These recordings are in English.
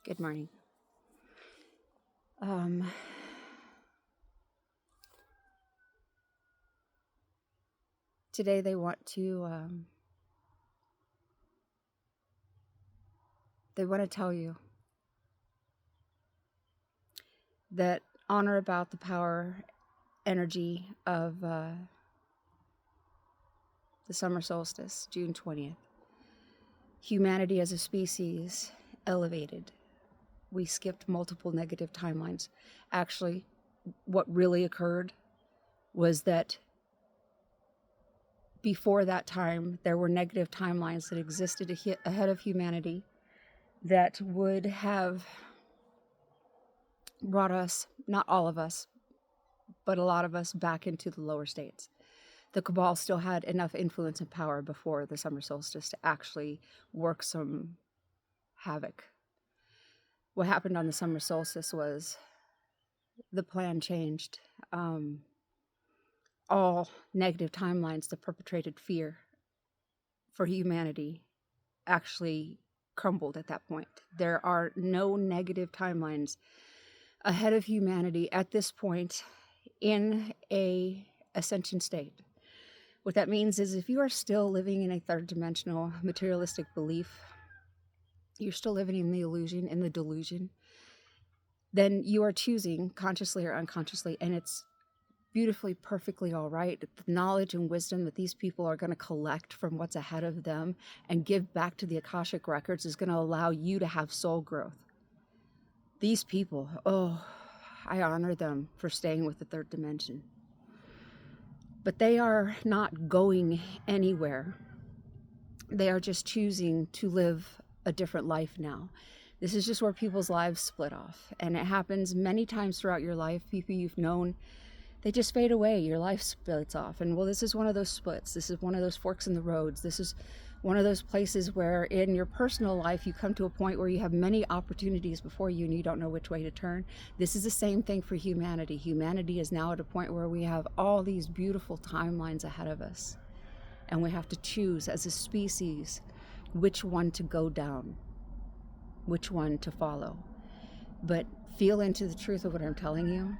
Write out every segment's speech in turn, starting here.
Good morning. Um, Today they want to tell you that honor about the power energy of the summer solstice, June 20th. Humanity as a species elevated. We skipped multiple negative timelines. Actually, what really occurred was that before that time, there were negative timelines that existed ahead of humanity that would have brought us, not all of us, but a lot of us, back into the lower states. The cabal still had enough influence and power before the summer solstice to actually work some havoc. What happened on the summer solstice was the plan changed. All negative timelines that perpetrated fear for humanity actually crumbled at that point. There are no negative timelines ahead of humanity at this point in a ascension state. What that means is if you are still living in a third dimensional materialistic belief, you're still living in the illusion, in the delusion, then you are choosing consciously or unconsciously, and it's beautifully, perfectly all right. The knowledge and wisdom that these people are going to collect from what's ahead of them and give back to the Akashic records is going to allow you to have soul growth. These people, I honor them for staying with the third dimension. But they are not going anywhere. They are just choosing to live a different life now. This is just where people's lives split off. And it happens many times throughout your life. People you've known, they just fade away. Your life splits off. And well, this is one of those splits. This is one of those forks in the roads. This is one of those places where in your personal life you come to a point where you have many opportunities before you and you don't know which way to turn. This is the same thing for humanity. Humanity is now at a point where we have all these beautiful timelines ahead of us. And we have to choose as a species which one to go down, which one to follow. But feel into the truth of what I'm telling you.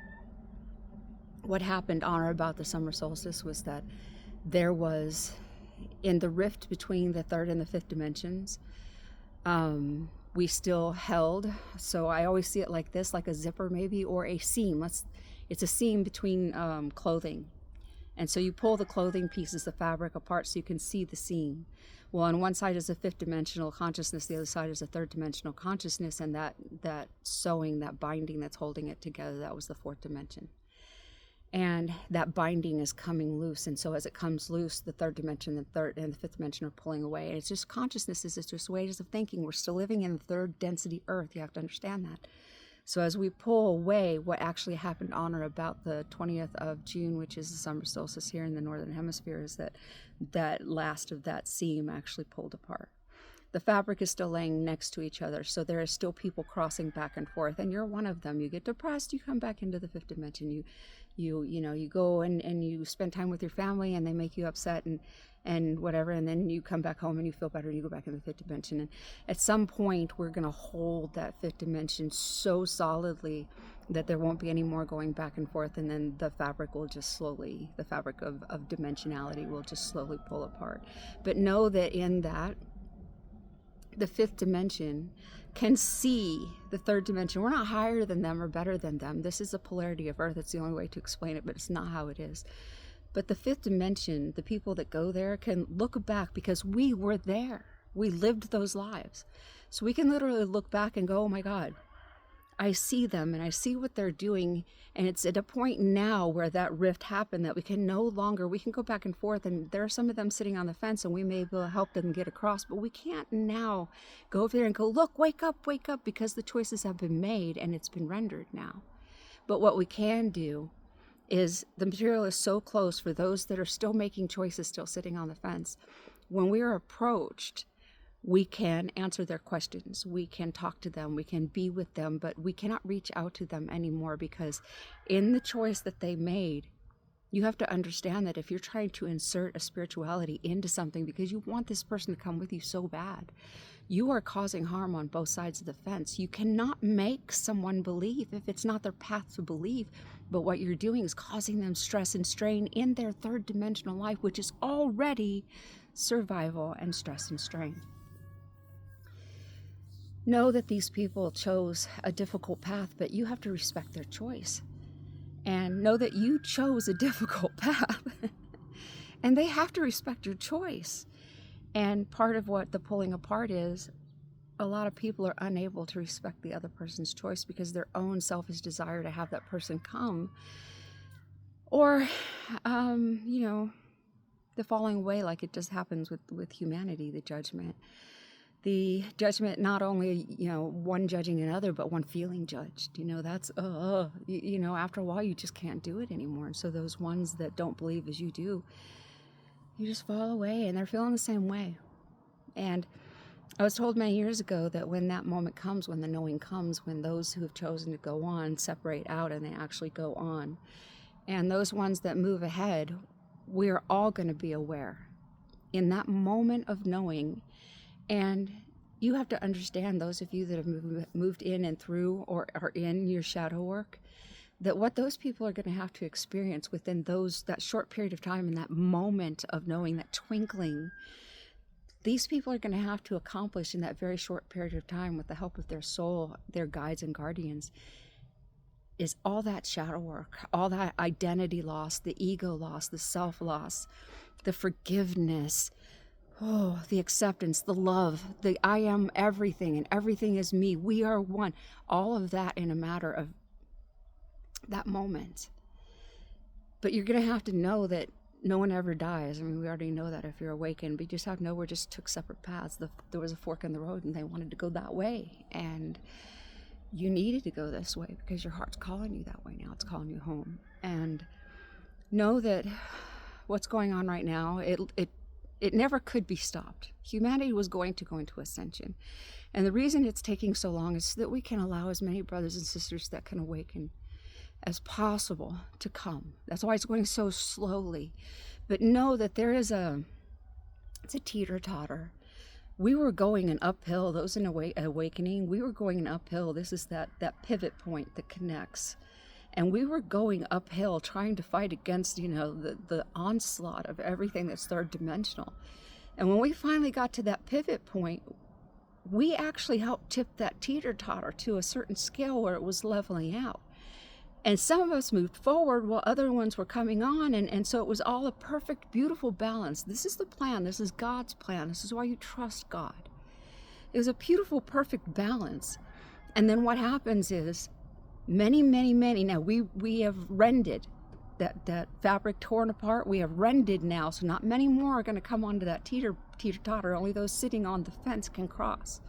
What happened on or about the summer solstice was that there was, in the rift between the third and the fifth dimensions, we still held. So I always see it like this, like a zipper maybe, or a seam. It's a seam between clothing. And so you pull the clothing pieces, the fabric apart so you can see the seam. Well, on one side is a fifth dimensional consciousness, the other side is a third dimensional consciousness, and that sewing, that binding that's holding it together, that was the fourth dimension. And that binding is coming loose. And so as it comes loose, the third dimension, the third and the fifth dimension are pulling away. And it's just consciousnesses, it's just ways of thinking. We're still living in the third density earth. You have to understand that. So as we pull away, what actually happened on or about the 20th of June, which is the summer solstice here in the Northern Hemisphere, is that last of that seam actually pulled apart. The fabric is still laying next to each other, so there is still people crossing back and forth, and you're one of them. You get depressed, you come back into the fifth dimension. You go and you spend time with your family, and they make you upset and whatever, and then you come back home and you feel better and you go back in the fifth dimension. And at some point we're going to hold that fifth dimension so solidly that there won't be any more going back and forth, and then the fabric will just slowly, the fabric of dimensionality will just slowly pull apart. But know that in that, the fifth dimension can see the third dimension. We're not higher than them or better than them. This is a polarity of Earth. It's the only way to explain it, but it's not how it is. But the fifth dimension, the people that go there can look back because we were there. We lived those lives. So we can literally look back and go, oh my God, I see them and I see what they're doing. And it's at a point now where that rift happened that we can no longer, we can go back and forth, and there are some of them sitting on the fence and we may be able to help them get across, but we can't now go over there and go, look, wake up, because the choices have been made and it's been rendered now. But what we can do is the material is so close for those that are still making choices, still sitting on the fence. When we are approached, we can answer their questions, we can talk to them, we can be with them, but we cannot reach out to them anymore, because in the choice that they made, you have to understand that if you're trying to insert a spirituality into something because you want this person to come with you so bad, you are causing harm on both sides of the fence. You cannot make someone believe if it's not their path to believe, but what you're doing is causing them stress and strain in their third dimensional life, which is already survival and stress and strain. Know that these people chose a difficult path, but you have to respect their choice. And know that you chose a difficult path. And they have to respect your choice. And part of what the pulling apart is, a lot of people are unable to respect the other person's choice because their own selfish desire to have that person come. Or, the falling away, like it just happens with humanity, the judgment. The judgment, not only, one judging another, but one feeling judged. That's, after a while, you just can't do it anymore. And so those ones that don't believe as you do, you just fall away, and they're feeling the same way. And I was told many years ago that when that moment comes, when the knowing comes, when those who have chosen to go on separate out and they actually go on, and those ones that move ahead, we're all going to be aware in that moment of knowing. And you have to understand, those of you that have moved in and through or are in your shadow work, that what those people are going to have to experience within that short period of time and that moment of knowing, that twinkling, these people are going to have to accomplish in that very short period of time with the help of their soul, their guides and guardians, is all that shadow work, all that identity loss, the ego loss, the self loss, the forgiveness, the acceptance, the love, the I am everything and everything is me, we are one, all of that in a matter of that moment. But you're going to have to know that no one ever dies. I mean, we already know that if you're awakened, but you just have to know we just took separate paths. There was a fork in the road and they wanted to go that way. And you needed to go this way because your heart's calling you that way now. It's calling you home. And know that what's going on right now, it never could be stopped. Humanity was going to go into ascension. And the reason it's taking so long is so that we can allow as many brothers and sisters that can awaken as possible to come. That's why it's going so slowly. But know that it's a teeter-totter. We were going an uphill. Those in awakening, we were going an uphill. This is that pivot point that connects. And we were going uphill trying to fight against, the onslaught of everything that's third dimensional. And when we finally got to that pivot point, we actually helped tip that teeter-totter to a certain scale where it was leveling out. And some of us moved forward while other ones were coming on. And so it was all a perfect, beautiful balance. This is the plan. This is God's plan. This is why you trust God. It was a beautiful, perfect balance. And then what happens is many, now we have rended that fabric torn apart. We have rended now. So not many more are going to come onto that teeter-totter. Only those sitting on the fence can cross.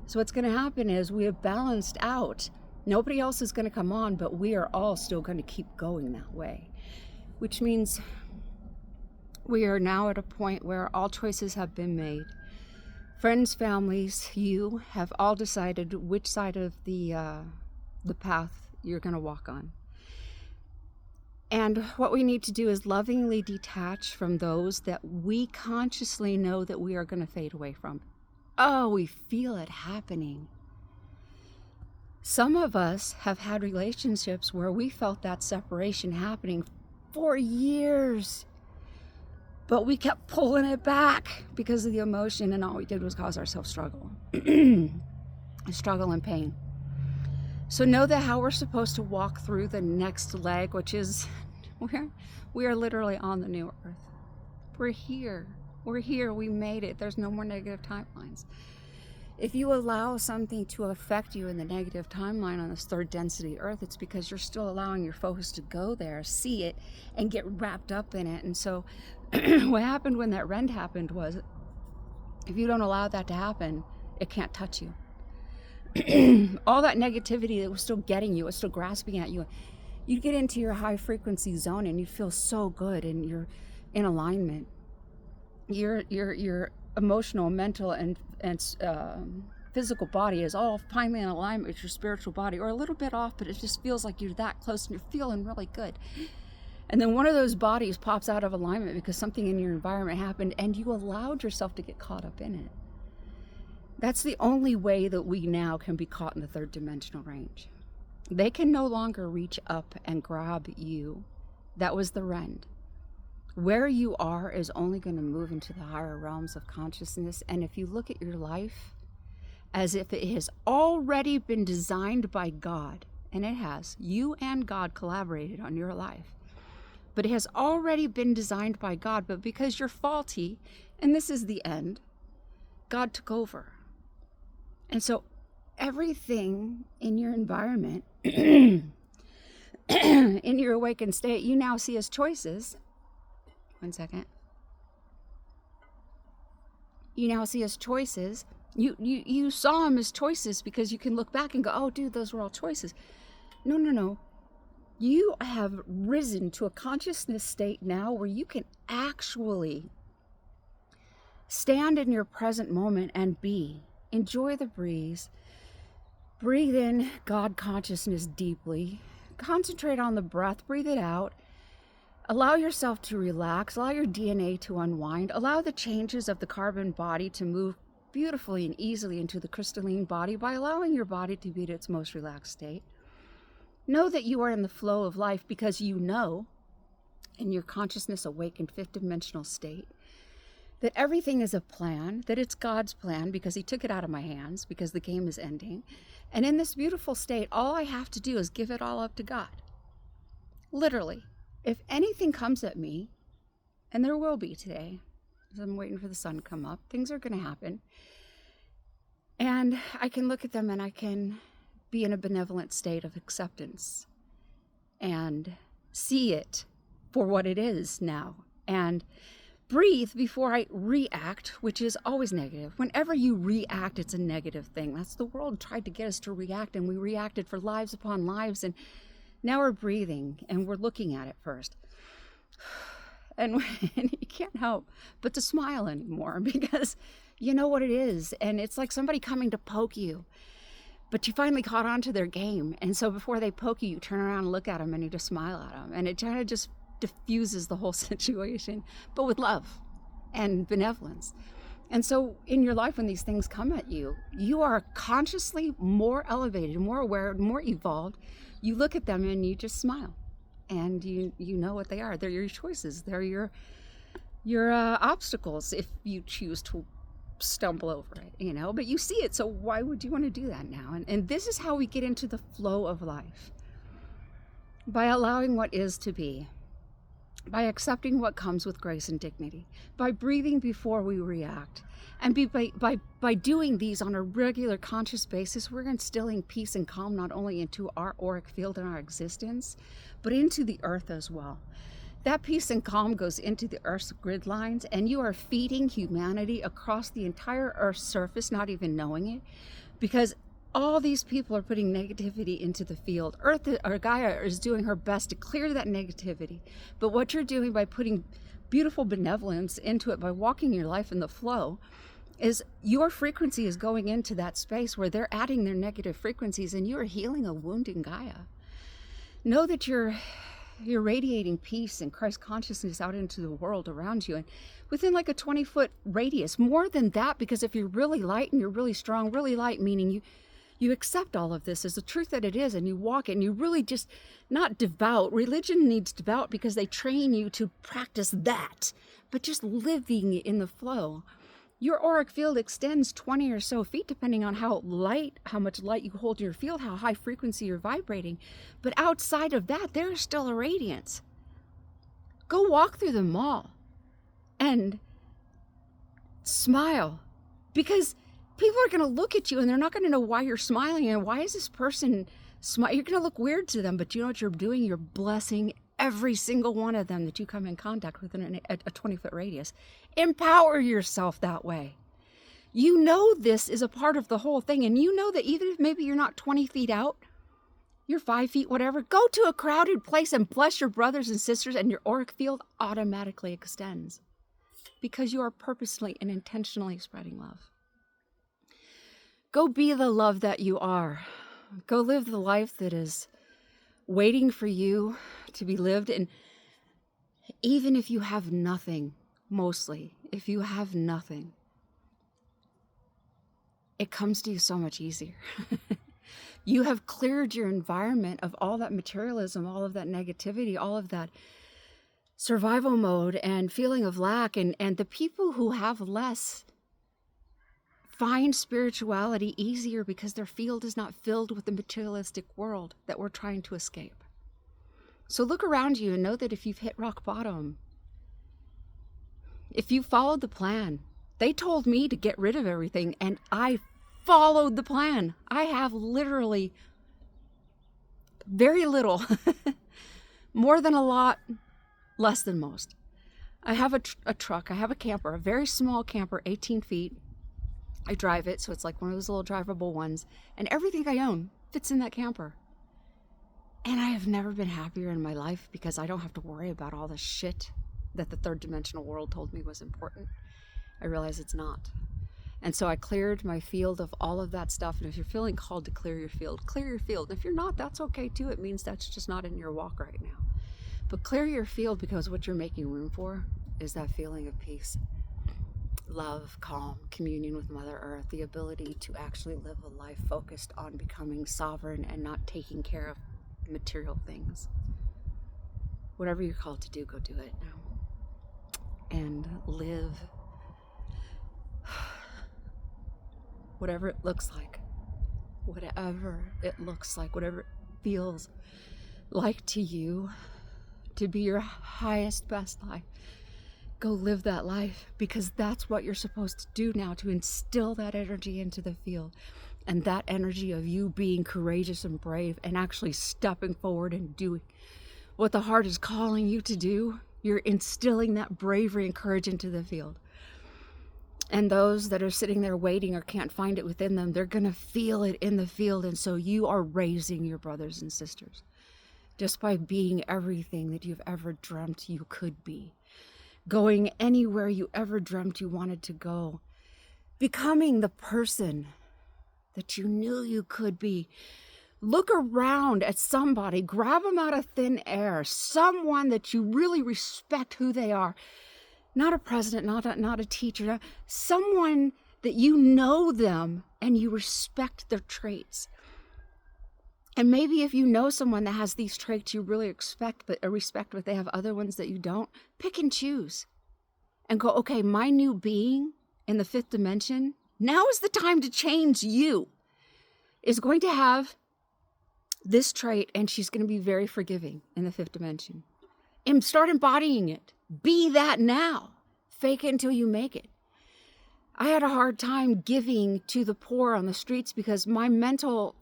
So what's going to happen is we have balanced out. Nobody else is going to come on, but we are all still going to keep going that way, which means we are now at a point where all choices have been made. Friends, families, you have all decided which side of the path you're going to walk on. And what we need to do is lovingly detach from those that we consciously know that we are going to fade away from. Oh, we feel it happening. Some of us have had relationships where we felt that separation happening for years, but we kept pulling it back because of the emotion, and all we did was cause ourselves struggle, struggle and pain. So know that how we're supposed to walk through the next leg, which is we are literally on the new earth. We're here. We made it. There's no more negative timelines. If you allow something to affect you in the negative timeline on this third density earth, it's because you're still allowing your focus to go there, see it, and get wrapped up in it. And so what happened when that rend happened was, if you don't allow that to happen, it can't touch you. All that negativity that was still getting you, was still grasping at you, you'd get into your high frequency zone and you'd feel so good and you're in alignment. Your emotional, mental, and physical body is all finally in alignment with your spiritual body, or a little bit off, but it just feels like you're that close and you're feeling really good. And then one of those bodies pops out of alignment because something in your environment happened and you allowed yourself to get caught up in it. That's the only way that we now can be caught in the third dimensional range. They can no longer reach up and grab you. That was the rend. Where you are is only going to move into the higher realms of consciousness. And if you look at your life as if it has already been designed by God, and it has, you and God collaborated on your life, but it has already been designed by God, but because you're faulty, and this is the end, God took over. And so everything in your environment, in your awakened state, you now see as choices. One second. You now see as choices. You saw them as choices because you can look back and go, oh, dude, those were all choices. No. You have risen to a consciousness state now where you can actually stand in your present moment and be. Enjoy the breeze. Breathe in God consciousness deeply. Concentrate on the breath. Breathe it out. Allow yourself to relax. Allow your DNA to unwind. Allow the changes of the carbon body to move beautifully and easily into the crystalline body by allowing your body to be at its most relaxed state. Know that you are in the flow of life because you know, in your consciousness awakened fifth dimensional state, that everything is a plan, that it's God's plan because he took it out of my hands because the game is ending. And in this beautiful state, all I have to do is give it all up to God. Literally. If anything comes at me, and there will be today, as I'm waiting for the sun to come up, things are going to happen. And I can look at them and I can be in a benevolent state of acceptance and see it for what it is now. And breathe before I react, which is always negative. Whenever you react, it's a negative thing. That's the world tried to get us to react, and we reacted for lives upon lives. And now we're breathing and we're looking at it first. And you can't help but to smile anymore because you know what it is. And it's like somebody coming to poke you, but you finally caught on to their game. And so before they poke you, you turn around and look at them and you just smile at them. And it kind of just diffuses the whole situation, but with love and benevolence. And so in your life, when these things come at you, you are consciously more elevated, more aware, more evolved. You look at them and you just smile, and you know what they are. They're your choices. They're your obstacles if you choose to stumble over it, but you see it. So why would you want to do that now? And this is how we get into the flow of life, by allowing what is to be, by accepting what comes with grace and dignity, by breathing before we react. And by doing these on a regular conscious basis, we're instilling peace and calm not only into our auric field and our existence, but into the earth as well. That peace and calm goes into the Earth's grid lines, and you are feeding humanity across the entire Earth's surface, not even knowing it, because all these people are putting negativity into the field. Earth, or Gaia, is doing her best to clear that negativity. But what you're doing by putting beautiful benevolence into it, by walking your life in the flow, is your frequency is going into that space where they're adding their negative frequencies, and you are healing a wound in Gaia. Know that you're radiating peace and Christ consciousness out into the world around you, and within like a 20-foot radius, more than that, because if you're really light and you're really strong, really light meaning you accept all of this as the truth that it is, and you walk it, and you really just, not devout. Religion needs devout because they train you to practice that, but just living in the flow. Your auric field extends 20 or so feet, depending on how much light you hold in your field, how high frequency you're vibrating. But outside of that, there's still a radiance. Go walk through the mall and smile, because people are going to look at you and they're not going to know why you're smiling and why is this person smiling. You're going to look weird to them, but you know what you're doing? You're blessing every single one of them that you come in contact with in a 20-foot radius. Empower yourself that way. You know this is a part of the whole thing, and you know that even if maybe you're not 20 feet out, you're 5 feet, whatever, go to a crowded place and bless your brothers and sisters, and your auric field automatically extends because you are purposely and intentionally spreading love. Go be the love that you are. Go live the life that is waiting for you to be lived. And even if you have nothing, mostly, if you have nothing, it comes to you so much easier. You have cleared your environment of all that materialism, all of that negativity, all of that survival mode and feeling of lack. And the people who have less find spirituality easier because their field is not filled with the materialistic world that we're trying to escape. So look around you and know that if you've hit rock bottom, if you followed the plan, they told me to get rid of everything and I followed the plan. I have literally very little, more than a lot, less than most. I have a truck, I have a camper, a very small camper, 18 feet. I drive it, so it's like one of those little drivable ones, and everything I own fits in that camper. And I have never been happier in my life because I don't have to worry about all the shit that the third dimensional world told me was important. I realize it's not. And so I cleared my field of all of that stuff. And if you're feeling called to clear your field, clear your field. If you're not, that's okay too. It means that's just not in your walk right now. But clear your field, because what you're making room for is that feeling of peace, love, calm, communion with Mother Earth, the ability to actually live a life focused on becoming sovereign and not taking care of material things. Whatever you're called to do, go do it now. And live whatever it looks like, whatever it looks like, whatever it feels like to you, to be your highest, best life. Go live that life, because that's what you're supposed to do now, to instill that energy into the field. And that energy of you being courageous and brave and actually stepping forward and doing what the heart is calling you to do. You're instilling that bravery and courage into the field. And those that are sitting there waiting or can't find it within them, they're going to feel it in the field. And so you are raising your brothers and sisters just by being everything that you've ever dreamt you could be. Going anywhere you ever dreamt you wanted to go. Becoming the person that you knew you could be. Look around at somebody, grab them out of thin air, someone that you really respect who they are. Not a president, not a teacher, someone that you know them and you respect their traits. And maybe if you know someone that has these traits you really respect, but they have other ones that you don't, pick and choose. And go, okay, my new being in the fifth dimension, now is the time to change you, is going to have this trait, and she's going to be very forgiving in the fifth dimension. And start embodying it. Be that now. Fake it until you make it. I had a hard time giving to the poor on the streets because my mental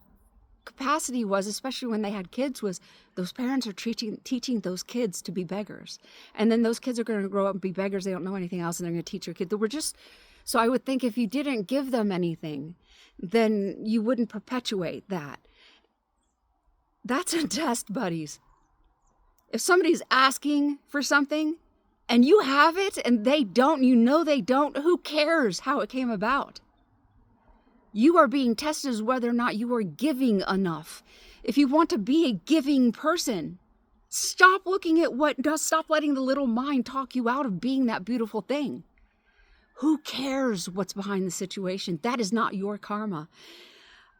capacity was, especially when they had kids, was those parents are teaching those kids to be beggars. And then those kids are going to grow up and be beggars. They don't know anything else, and they're going to teach your kids. So I would think if you didn't give them anything, then you wouldn't perpetuate that. That's a test, buddies. If somebody's asking for something and you have it and they don't, you know they don't, who cares how it came about? You are being tested as whether or not you are giving enough. If you want to be a giving person, stop letting the little mind talk you out of being that beautiful thing. Who cares what's behind the situation? That is not your karma.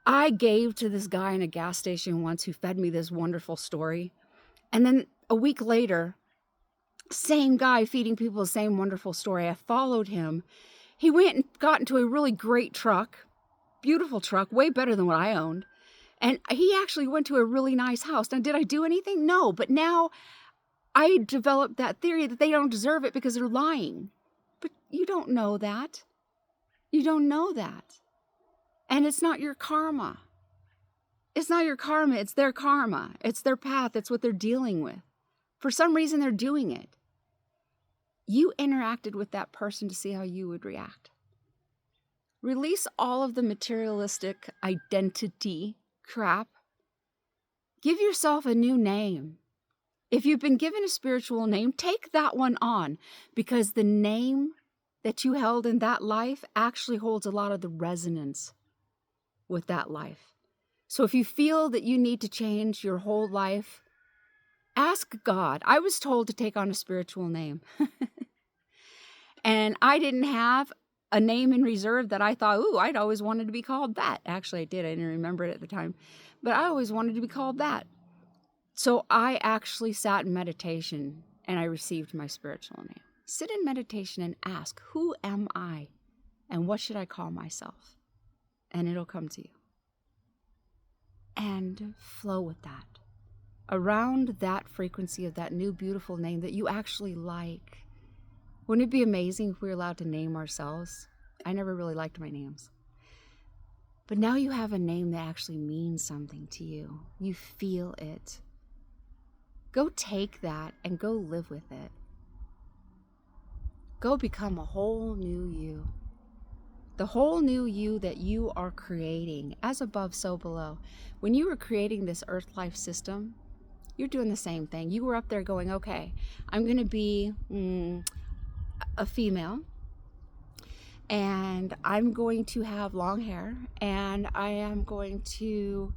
I gave to this guy in a gas station once who fed me this wonderful story. And then a week later, same guy feeding people the same wonderful story. I followed him. He went and got into a really great truck, beautiful truck, way better than what I owned. And he actually went to a really nice house. Now, did I do anything? No, but now I developed that theory that they don't deserve it because they're lying. But you don't know that. You don't know that. And it's not your karma. It's not your karma. It's their karma. It's their path. It's what they're dealing with. For some reason, they're doing it. You interacted with that person to see how you would react. Release all of the materialistic identity crap. Give yourself a new name. If you've been given a spiritual name, take that one on, because the name that you held in that life actually holds a lot of the resonance with that life. So if you feel that you need to change your whole life, ask God. I was told to take on a spiritual name. And I didn't have a name in reserve that I thought, ooh, I'd always wanted to be called that. Actually, I did. I didn't remember it at the time. But I always wanted to be called that. So I actually sat in meditation and I received my spiritual name. Sit in meditation and ask, who am I? And what should I call myself? And it'll come to you. And flow with that. Around that frequency of that new beautiful name that you actually like. Wouldn't it be amazing if we were allowed to name ourselves? I never really liked my names. But now you have a name that actually means something to you. You feel it. Go take that and go live with it. Go become a whole new you. The whole new you that you are creating, as above, so below. When you were creating this earth life system, you're doing the same thing. You were up there going, okay, I'm going to be a female, and I'm going to have long hair, and I am going to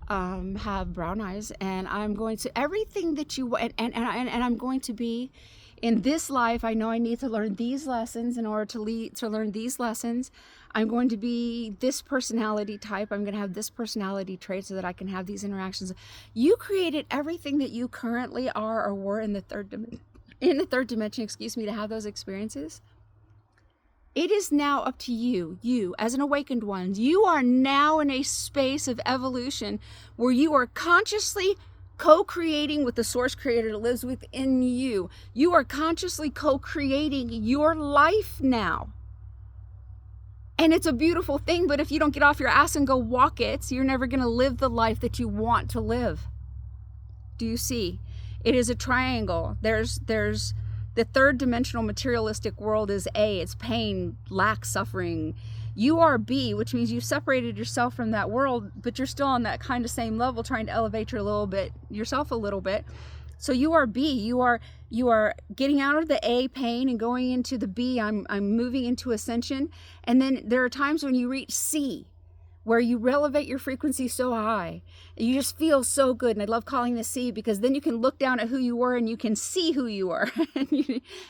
have brown eyes, and I'm going to everything that you want, and I'm going to be in this life. I know I need to learn these lessons in order to learn these lessons. I'm going to be this personality type. I'm going to have this personality trait so that I can have these interactions. You created everything that you currently are or were in the third dimension, to have those experiences. It is now up to you as an awakened one. You are now in a space of evolution where you are consciously co-creating with the source creator that lives within you. You are consciously co-creating your life now. And it's a beautiful thing, but if you don't get off your ass and go walk it, you're never going to live the life that you want to live. Do you see? It is a triangle. There's the third dimensional materialistic world is A. It's pain, lack, suffering. You are B, which means you've separated yourself from that world, but you're still on that kind of same level, trying to elevate yourself a little bit. So you are B. You are getting out of the A, pain, and going into the B. I'm moving into ascension. And then there are times when you reach C, where you elevate your frequency so high. You just feel so good. And I love calling this C, because then you can look down at who you were and you can see who you were.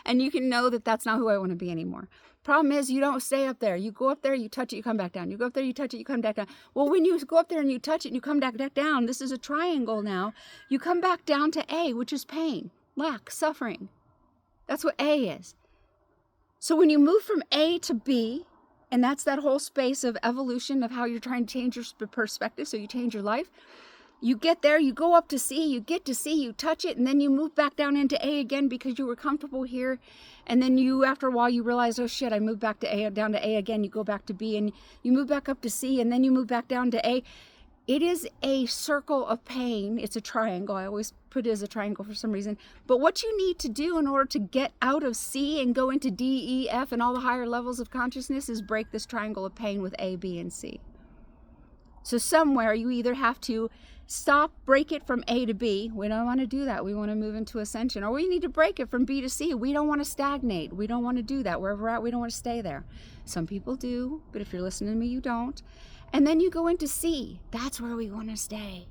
and you can know that that's not who I want to be anymore. Problem is, you don't stay up there. You go up there, you touch it, you come back down. You go up there, you touch it, you come back down. Well, when you go up there and you touch it and you come back down, this is a triangle now. You come back down to A, which is pain, lack, suffering. That's what A is. So when you move from A to B, and that's that whole space of evolution of how you're trying to change your perspective, so you change your life. You get there, you go up to C, you get to C, you touch it, and then you move back down into A again because you were comfortable here. And then after a while, you realize, oh shit, I moved back to A, down to A again. You go back to B, and you move back up to C, and then you move back down to A. It is a circle of pain. It's a triangle. I always put it as a triangle for some reason. But what you need to do in order to get out of C and go into D, E, F, and all the higher levels of consciousness is break this triangle of pain with A, B, and C. So somewhere you either have to break it from A to B. We don't want to do that. We want to move into ascension. Or we need to break it from B to C. We don't want to stagnate. We don't want to do that. Wherever we're at, we don't want to stay there. Some people do, but if you're listening to me, you don't. And then you go into C. That's where we want to stay.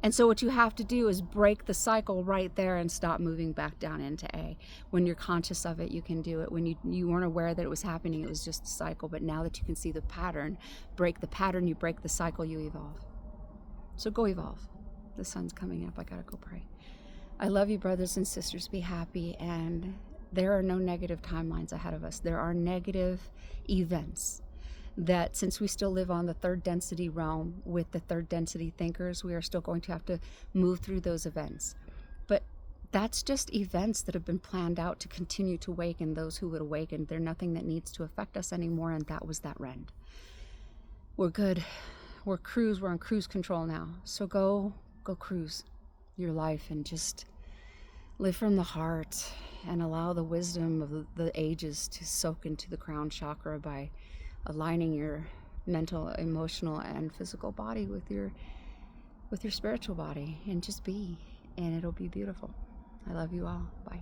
And so what you have to do is break the cycle right there and stop moving back down into A. When you're conscious of it, you can do it. When you weren't aware that it was happening, it was just a cycle. But now that you can see the pattern, break the pattern, you break the cycle, you evolve. So go evolve. The sun's coming up. I gotta go pray. I love you, brothers and sisters. Be happy. And there are no negative timelines ahead of us. There are negative events that, since we still live on the third density realm with the third density thinkers, we are still going to have to move through those events. But that's just events that have been planned out to continue to awaken those who would awaken. They're nothing that needs to affect us anymore, and that was that rend. We're good. We're on cruise control now. So go cruise your life and just live from the heart and allow the wisdom of the ages to soak into the crown chakra by aligning your mental, emotional, and physical body with your spiritual body, and just be, and it'll be beautiful. I love you all. Bye.